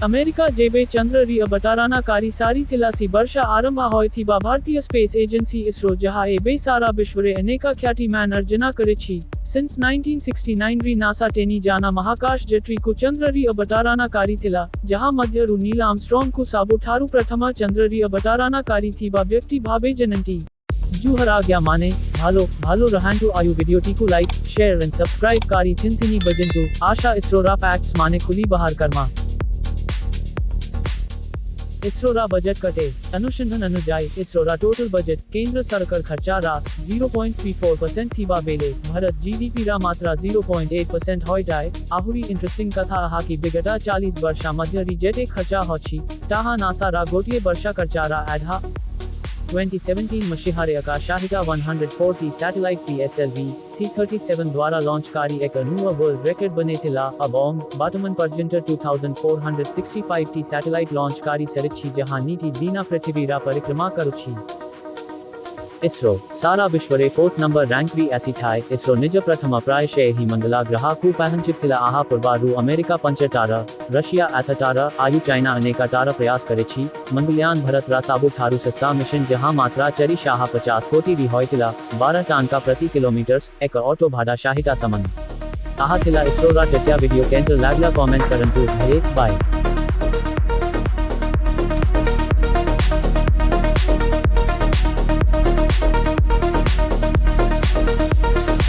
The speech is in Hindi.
અમેરિકા જેબે ચંદ્ર અબટારાના કારી સારી તિલાસી વર્ષા આરંભ હોયથીબા ભારતીય સ્પેસ એજન્સી ઇસરો જહાએ બે સારા વિશ્વરે અનેકા ખ્યાતિમાન અર્જના કરે છે. સિન્સ 1969 રી નાસા ટેની જાના મહાકાશ જટ્રી કુ ચંદ્ર અબટારાના કારી તિલા જહા મધ્ય रू नील आर्मस्ट्रॉन्ग कु साबु ठारू प्रथम चंद्र अबटाराना कारी थीबा व्यक्ति भावे जनंती जुहर आज्ञा माने भालो भालो रहांटू आयु video Tiku like share and subscribe कारी थिंथिनी बजंटू आशा इसरोरा फैक्ट्स माने खुली बहार करमा इसरोरा बजट कटे अनुसंधान अनुजाय इसरोरा टोटल बजट केंद्र सरकार खर्चारा 0.34% थीबा बेले भारत जीडीपी रा मात्रा 0.8% होइटाय आहुरी इंटरेस्टिंग कथा आहा की बिगटा 40 वर्षा मध्य रिजेटे खर्चा होची ताहा नासा रा गोटिये वर्षा खर्चारा एडहा 2017 मशीहारे आकाशाहिता 140 सैटेलाइट PSLV C-37 द्वारा लॉन्च कारी एक नुआ वर्ल्ड रिकॉर्ड बने थिला अबोंग बाटमन पर्यंत 2465 टी सैटेलाइट लॉन्च कारी सरिच्छी जहां नीति दीना पृथ्वी रा परिक्रमा करुच्छी. इसरो सारा विश्वरे 4th नंबर रैंक भी ऐसी थाय इसरो निज प्रथम प्रायशः ही मंगला ग्रहाकु पहंचितिला आहा पूर्वारु अमेरिका पंचटारा रशिया एथटारा आयु चाइना अनेका तारा प्रयास करे छी. मंगलयान भारत रा साबु थारू सस्ता मिशन जहां मात्रा चरी शाह 50 कोटी री होयतिला 12 टन का प्रति किलोमीटर एक ऑटो भाड़ा शाहिता समन आहा थिला इसरो रा टेट्या वीडियो केंद्र लागला कमेंट करंतु बाय.